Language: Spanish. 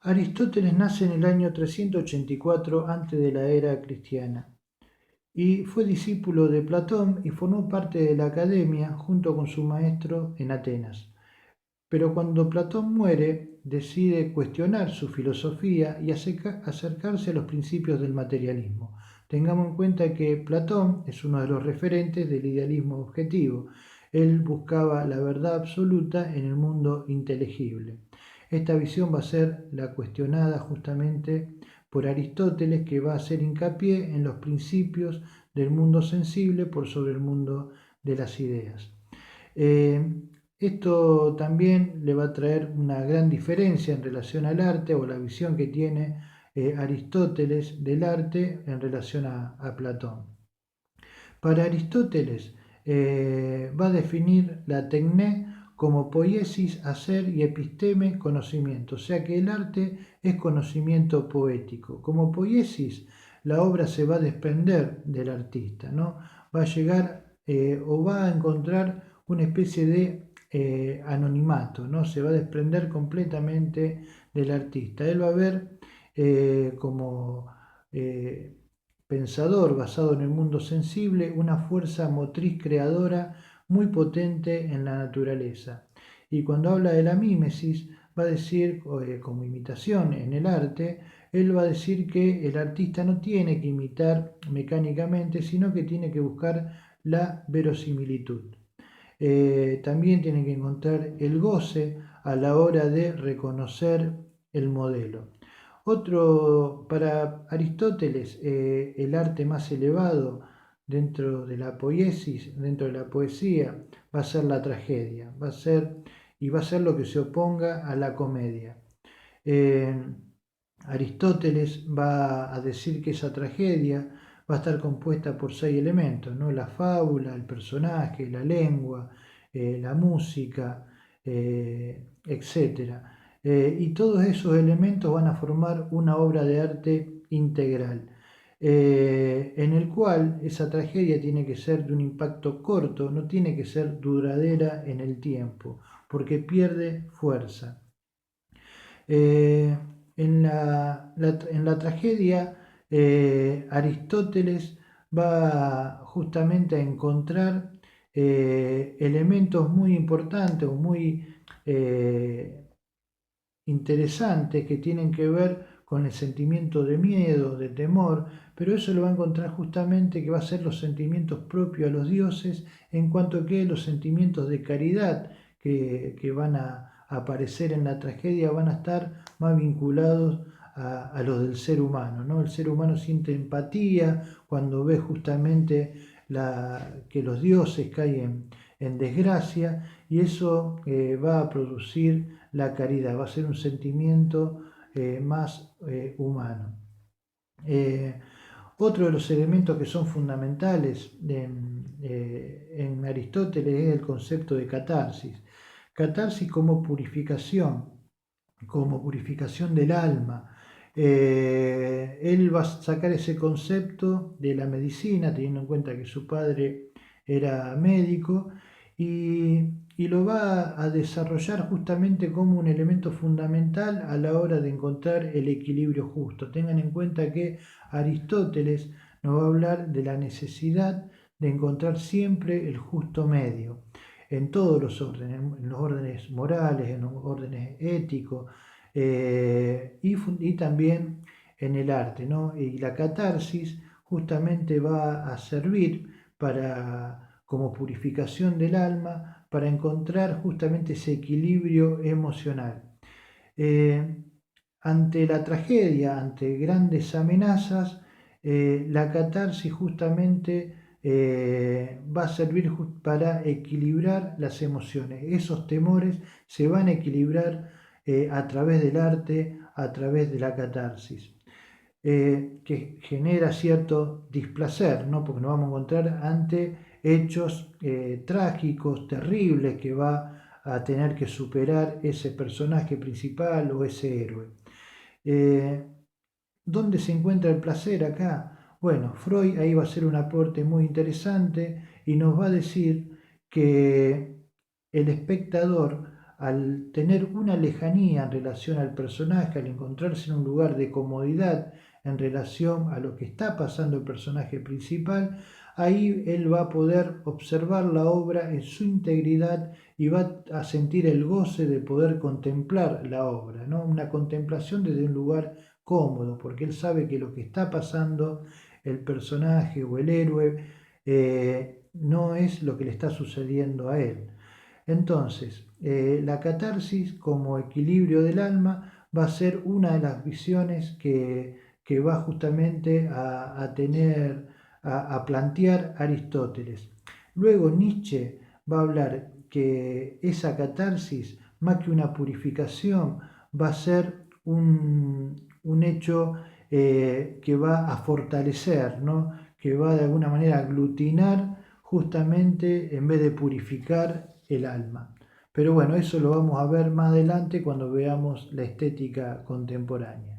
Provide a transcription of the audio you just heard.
Aristóteles nace en el año 384 antes de la era cristiana y fue discípulo de Platón y formó parte de la academia junto con su maestro en Atenas. Pero cuando Platón muere, decide cuestionar su filosofía y acercarse a los principios del materialismo. Tengamos en cuenta que Platón es uno de los referentes del idealismo objetivo. Él buscaba la verdad absoluta en el mundo inteligible. Esta visión va a ser la cuestionada justamente por Aristóteles, que va a hacer hincapié en los principios del mundo sensible por sobre el mundo de las ideas. Esto también le va a traer una gran diferencia en relación al arte o la visión que tiene Aristóteles del arte en relación a Platón. Para Aristóteles va a definir la tecné como poiesis, hacer y episteme, conocimiento. O sea que el arte es conocimiento poético. Como poiesis, la obra se va a desprender del artista, ¿no? Va a llegar o va a encontrar una especie de anonimato, ¿no? Se va a desprender completamente del artista. Él va a ver como pensador basado en el mundo sensible, una fuerza motriz creadora muy potente en la naturaleza. Y cuando habla de la mímesis, va a decir, como imitación en el arte, él va a decir que el artista no tiene que imitar mecánicamente, sino que tiene que buscar la verosimilitud. También tiene que encontrar el goce a la hora de reconocer el modelo. Otro, para Aristóteles, el arte más elevado dentro de la poiesis, dentro de la poesía, va a ser la tragedia, va a ser lo que se oponga a la comedia. Eh, Aristóteles va a decir que esa tragedia va a estar compuesta por 6 elementos, ¿no? La fábula, el personaje, la lengua, la música, etc. Y todos esos elementos van a formar una obra de arte integral, en el cual esa tragedia tiene que ser de un impacto corto, no tiene que ser duradera en el tiempo, porque pierde fuerza. En la tragedia, Aristóteles va justamente a encontrar elementos muy importantes o muy interesantes que tienen que ver con el sentimiento de miedo, de temor, pero eso lo va a encontrar justamente que va a ser los sentimientos propios a los dioses, en cuanto que los sentimientos de caridad que van a aparecer en la tragedia van a estar más vinculados a los del ser humano, ¿no? El ser humano siente empatía cuando ve justamente que los dioses caen en desgracia, y eso va a producir la caridad, va a ser un sentimiento más humano. Otro de los elementos que son fundamentales en Aristóteles es el concepto de catarsis. Catarsis como purificación del alma. Él va a sacar ese concepto de la medicina, teniendo en cuenta que su padre era médico, y lo va a desarrollar justamente como un elemento fundamental a la hora de encontrar el equilibrio justo. Tengan en cuenta que Aristóteles nos va a hablar de la necesidad de encontrar siempre el justo medio en todos los órdenes, en los órdenes morales, en los órdenes éticos, y también en el arte, ¿no? Y la catarsis justamente va a servir como purificación del alma, para encontrar justamente ese equilibrio emocional. Eh, Ante la tragedia, ante grandes amenazas, la catarsis justamente va a servir para equilibrar las emociones. Esos temores se van a equilibrar a través del arte, a través de la catarsis. Que genera cierto displacer, ¿no? Porque nos vamos a encontrar ante hechos trágicos, terribles, que va a tener que superar ese personaje principal o ese héroe. ¿Dónde se encuentra el placer acá? Bueno, Freud ahí va a hacer un aporte muy interesante y nos va a decir que el espectador, al tener una lejanía en relación al personaje, al encontrarse en un lugar de comodidad en relación a lo que está pasando el personaje principal, ahí él va a poder observar la obra en su integridad y va a sentir el goce de poder contemplar la obra, ¿no? Una contemplación desde un lugar cómodo, porque él sabe que lo que está pasando el personaje o el héroe no es lo que le está sucediendo a él. Entonces, la catarsis como equilibrio del alma va a ser una de las visiones que va justamente a tener, a plantear Aristóteles. Luego Nietzsche va a hablar que esa catarsis, más que una purificación, va a ser un hecho que va a fortalecer, ¿no? Que va de alguna manera a aglutinar justamente en vez de purificar el alma. Pero bueno, eso lo vamos a ver más adelante cuando veamos la estética contemporánea.